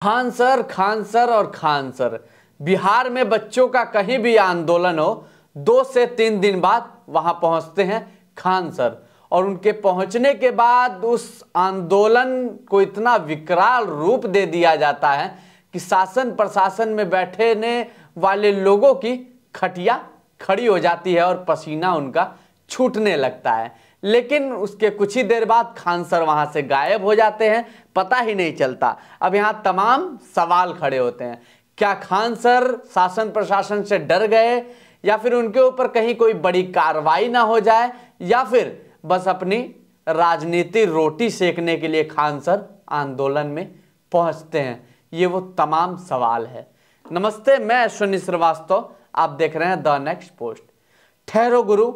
Khan sir और Khan sir. Bihar में बच्चों का कहीं भी आंदोलन हो, 2 से 3 दिन बाद वहां पहुंचते हैं खान सर। और उनके पहुंचने के बाद उस आंदोलन को इतना विकराल रूप दे दिया जाता है कि शासन प्रशासन में बैठने वाले लोगों की खटिया खड़ी हो जाती है और पसीना उनका छूटने लगता है। लेकिन उसके कुछ ही देर बाद खान सर वहां से गायब हो जाते हैं, पता ही नहीं चलता। अब यहां तमाम सवाल खड़े होते हैं, क्या खान सर शासन प्रशासन से डर गए, या फिर उनके ऊपर कहीं कोई बड़ी कार्रवाई ना हो जाए, या फिर बस अपनी राजनीति रोटी सेकने के लिए खान सर आंदोलन में पहुंचते हैं। ये वो तमाम सवाल है। नमस्ते, मैं अश्विनी श्रीवास्तव, आप देख रहे हैं द नेक्स्ट पोस्ट। ठहरो गुरु,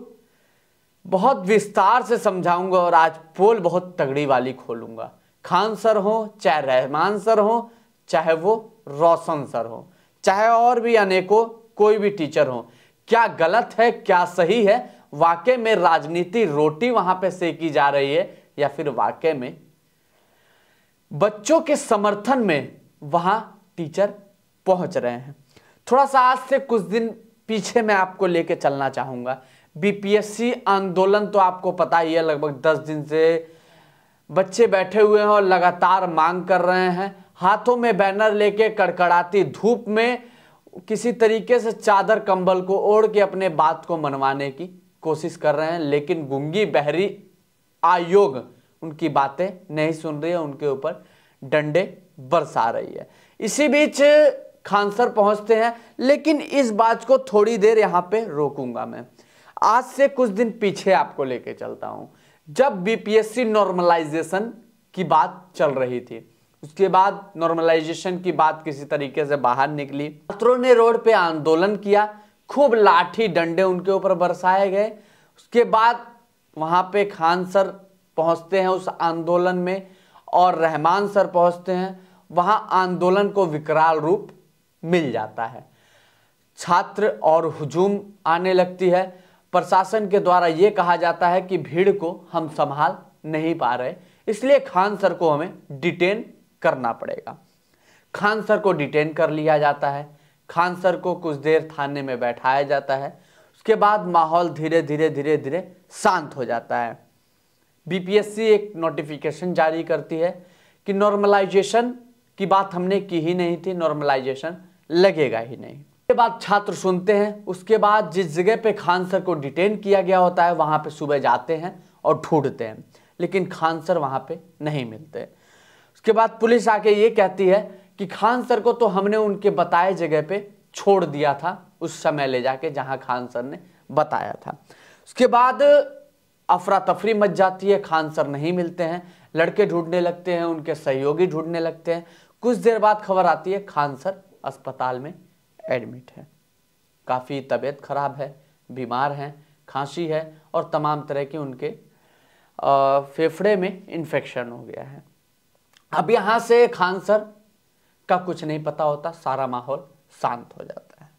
बहुत विस्तार से समझाऊंगा और आज पोल बहुत तगड़ी वाली खोलूंगा। खान सर हो चाहे रहमान सर हो, चाहे वो रोशन सर हो, चाहे और भी अनेकों कोई भी टीचर हो, क्या गलत है क्या सही है? वाकई में राजनीति रोटी वहां पे सेकी जा रही है, या फिर वाकई में बच्चों के समर्थन में वहां टीचर पहुंच रहे हैं? थोड़ा सा आज से कुछ दिन पीछे मैं आपको लेके चलना चाहूंगा। बीपीएससी आंदोलन तो आपको पता ही है, लगभग 10 दिन से बच्चे बैठे हुए हैं और लगातार मांग कर रहे हैं। हाथों में बैनर लेके कड़कड़ाती धूप में किसी तरीके से चादर कंबल को ओढ़ के अपने बात को मनवाने की कोशिश कर रहे हैं, लेकिन गूंगी बहरी आयोग उनकी बातें नहीं सुन रही है, उनके ऊपर डंडे बरसा रही है। इसी बीच खान सर पहुंचते हैं, लेकिन इस बात को थोड़ी देर यहां पे रोकूंगा। मैं आज से कुछ दिन पीछे आपको लेके चलता हूं, जब बीपीएससी नॉर्मलाइजेशन की बात चल रही थी। उसके बाद नॉर्मलाइजेशन की बात किसी तरीके से बाहर निकली, छात्रों ने रोड पे आंदोलन किया, खूब लाठी डंडे उनके ऊपर बरसाए गए। उसके बाद वहां पे खान सर पहुंचते हैं उस आंदोलन में, और रहमान सर पहुंचते हैं वहां। आंदोलन को विकराल रूप मिल जाता है, छात्र और हुजूम आने लगती है। प्रशासन के द्वारा यह कहा जाता है कि भीड़ को हम संभाल नहीं पा रहे, इसलिए खान सर को हमें डिटेन करना पड़ेगा। खान सर को डिटेन कर लिया जाता है। खान सर को कुछ देर थाने में बैठाया जाता है। उसके बाद माहौल धीरे धीरे शांत हो जाता है। बीपीएससी एक नोटिफिकेशन जारी करती है कि नॉर्मलाइजेशन की बात हमने की ही नहीं थी, नॉर्मलाइजेशन लगेगा ही नहीं। उसके बाद छात्र सुनते हैं। उसके बाद जिस जगह पे खान सर को डिटेन किया गया होता है, वहां पे सुबह जाते हैं और ढूंढते हैं, लेकिन खान सर वहां पे नहीं मिलते। उसके बाद पुलिस आके ये कहती है कि खान सर को तो हमने उनके बताए जगह पे छोड़ दिया था, उस समय ले जाके जहां खान सर ने बताया था। उसके बाद अफरा तफरी मच जाती है, खान सर नहीं मिलते हैं। लड़के ढूंढने लगते हैं, उनके सहयोगी ढूंढने लगते हैं। कुछ देर बाद खबर आती है खान सर अस्पताल में एडमिट है, काफ़ी तबीयत खराब है, बीमार हैं, खांसी है और तमाम तरह के उनके फेफड़े में इन्फेक्शन हो गया है। अब यहाँ से खान सर का कुछ नहीं पता होता, सारा माहौल शांत हो जाता है।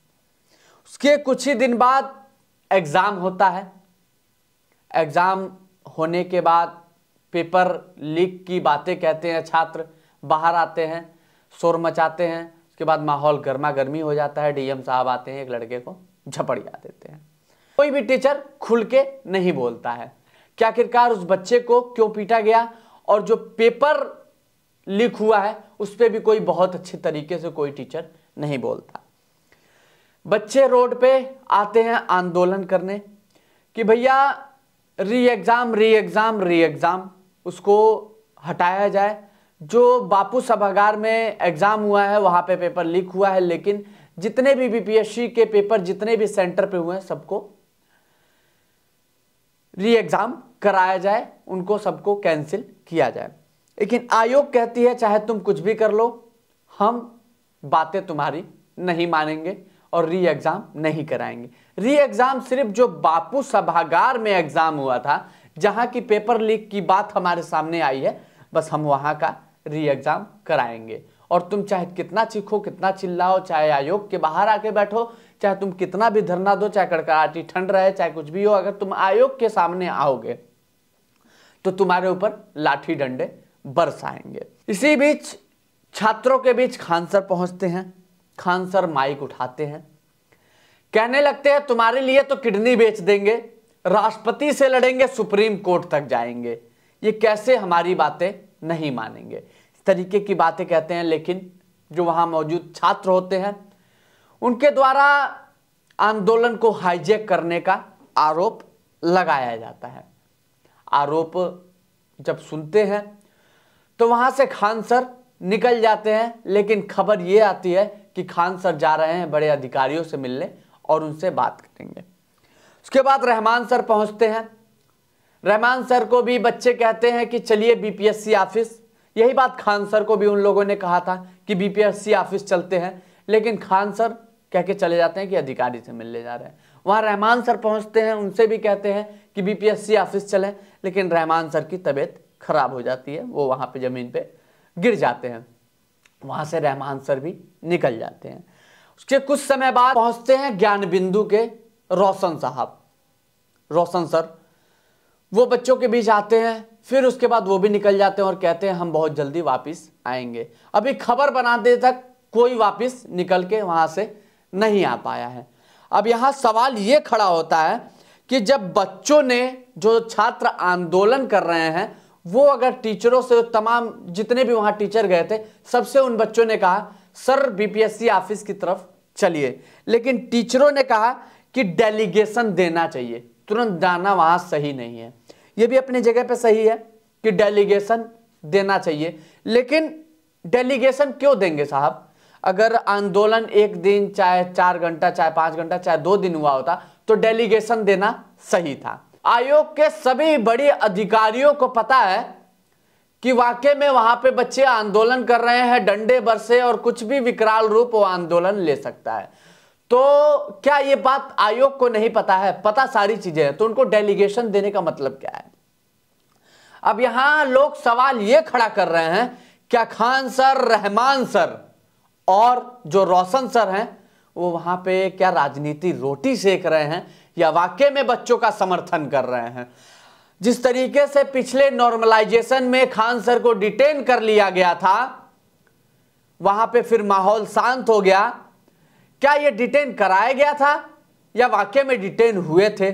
उसके कुछ ही दिन बाद एग्ज़ाम होता है। एग्ज़ाम होने के बाद पेपर लीक की बातें कहते हैं छात्र, बाहर आते हैं, शोर मचाते हैं। उसके बाद माहौल गर्मा गर्मी हो जाता है। डीएम साहब आते हैं, एक लड़के को झपड़िया देते हैं। कोई भी टीचर खुल के नहीं बोलता है कि आखिरकार उस बच्चे को क्यों पीटा गया, और जो पेपर लीक हुआ है उस पर भी कोई बहुत अच्छे तरीके से कोई टीचर नहीं बोलता। बच्चे रोड पे आते हैं आंदोलन करने कि भैया री एग्जाम उसको हटाया जाए। जो बापू सभागार में एग्जाम हुआ है वहां पे पेपर लीक हुआ है, लेकिन जितने भी बीपीएससी के पेपर जितने भी सेंटर पे हुए हैं सबको री एग्जाम कराया जाए, उनको सबको कैंसिल किया जाए। लेकिन आयोग कहती है चाहे तुम कुछ भी कर लो, हम बातें तुम्हारी नहीं मानेंगे और री एग्जाम नहीं कराएंगे। री एग्जाम सिर्फ जो बापू सभागार में एग्जाम हुआ था, जहां की पेपर लीक की बात हमारे सामने आई है, बस हम वहां का री एग्जाम कराएंगे। और तुम चाहे कितना चीखो, कितना चिल्लाओ, चाहे आयोग के बाहर आके बैठो, चाहे तुम कितना भी धरना दो, चाहे कड़कड़ाटी ठंड रहे, चाहे कुछ भी हो, अगर तुम आयोग के सामने आओगे तो तुम्हारे ऊपर लाठी डंडे बरसाएंगे। इसी बीच छात्रों के बीच खान सर पहुंचते हैं। खान सर माइक उठाते हैं, कहने लगते हैं तुम्हारे लिए तो किडनी बेच देंगे, राष्ट्रपति से लड़ेंगे, सुप्रीम कोर्ट तक जाएंगे, ये कैसे हमारी बातें नहीं मानेंगे। इस तरीके की बातें कहते हैं। लेकिन जो वहां मौजूद छात्र होते हैं उनके द्वारा आंदोलन को हाईजैक करने का आरोप लगाया जाता है। आरोप जब सुनते हैं तो वहां से खान सर निकल जाते हैं। लेकिन खबर यह आती है कि खान सर जा रहे हैं बड़े अधिकारियों से मिलने और उनसे बात करेंगे। उसके बाद रहमान सर पहुंचते हैं। रहमान सर को भी बच्चे कहते हैं कि चलिए बीपीएससी ऑफिस। यही बात खान सर को भी उन लोगों ने कहा था कि बीपीएससी ऑफिस चलते हैं, लेकिन खान सर कह के चले जाते हैं कि अधिकारी से मिलने जा रहे हैं। वहां रहमान सर पहुंचते हैं, उनसे भी कहते हैं कि बीपीएससी ऑफिस चलें, लेकिन रहमान सर की तबीयत खराब हो जाती है, वो वहां पे जमीन पे गिर जाते हैं। वहां से रहमान सर भी निकल जाते हैं। उसके कुछ समय बाद पहुंचते हैं ज्ञान बिंदु के रोशन साहब। रोशन सर वो बच्चों के बीच आते हैं, फिर उसके बाद वो भी निकल जाते हैं और कहते हैं हम बहुत जल्दी वापस आएंगे। अभी खबर बनाते तक कोई वापस निकल के वहां से नहीं आ पाया है। अब यहां सवाल ये खड़ा होता है कि जब बच्चों ने, जो छात्र आंदोलन कर रहे हैं, वो अगर टीचरों से, तमाम जितने भी वहां टीचर गए थे, सबसे उन बच्चों ने कहा सर बीपीएससी ऑफिस की तरफ चलिए, लेकिन टीचरों ने कहा कि डेलीगेशन देना चाहिए, तुरंत जाना वहां सही नहीं है। ये भी अपनी जगह पे सही है कि डेलीगेशन देना चाहिए, लेकिन डेलीगेशन क्यों देंगे साहब? अगर आंदोलन एक दिन, चाहे 4 घंटा, चाहे 5 घंटा, चाहे 2 दिन हुआ होता तो डेलीगेशन देना सही था। आयोग के सभी बड़े अधिकारियों को पता है कि वाकई में वहां पे बच्चे आंदोलन कर रहे हैं, डंडे बरसे और कुछ भी विकराल रूप वो आंदोलन ले सकता है। तो क्या ये बात आयोग को नहीं पता है? पता सारी चीजें हैं, तो उनको डेलीगेशन देने का मतलब क्या है? अब यहां लोग सवाल ये खड़ा कर रहे हैं, क्या खान सर, रहमान सर और जो रोशन सर हैं वो वहां पे क्या राजनीति रोटी सेक रहे हैं या वाकई में बच्चों का समर्थन कर रहे हैं? जिस तरीके से पिछले नॉर्मलाइजेशन में खान सर को डिटेन कर लिया गया था, वहां पे फिर माहौल शांत हो गया। क्या ये डिटेन कराया गया था या वाकई में डिटेन हुए थे?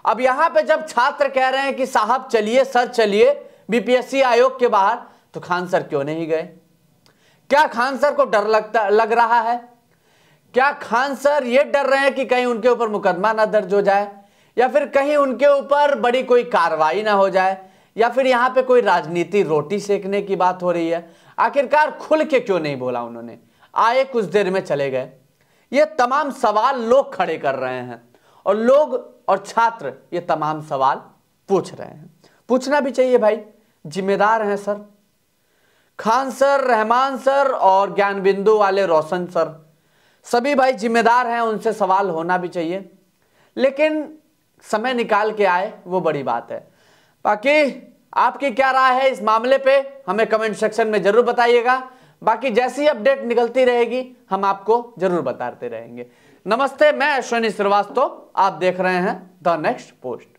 अब यहां पे जब छात्र कह रहे हैं कि साहब चलिए, सर चलिए बीपीएससी आयोग के बाहर, तो खान सर क्यों नहीं गए? क्या खान सर को डर लग रहा है? क्या खान सर ये डर रहे हैं कि कहीं उनके ऊपर मुकदमा ना दर्ज हो जाए, या फिर कहीं उनके ऊपर बड़ी कोई कार्रवाई ना हो जाए, या फिर यहां पे कोई राजनीति रोटी सेकने की बात हो रही है? आखिरकार खुल के क्यों नहीं बोला उन्होंने? आए कुछ देर में चले गए। ये तमाम सवाल लोग खड़े कर रहे हैं और लोग और छात्र ये तमाम सवाल पूछ रहे हैं। पूछना भी चाहिए भाई, जिम्मेदार हैं sir. Khan sir, Rahman sir और ज्ञान बिंदु वाले रोशन सर, सभी भाई जिम्मेदार हैं, उनसे सवाल होना भी चाहिए। लेकिन समय निकाल के आए वो बड़ी बात है। बाकी आपकी क्या राय है इस मामले पे, हमें कमेंट सेक्शन में जरूर बताइएगा। बाकी जैसी अपडेट निकलती रहेगी हम आपको जरूर बताते रहेंगे। नमस्ते, मैं अश्विनी श्रीवास्तव, आप देख रहे हैं द नेक्स्ट पोस्ट।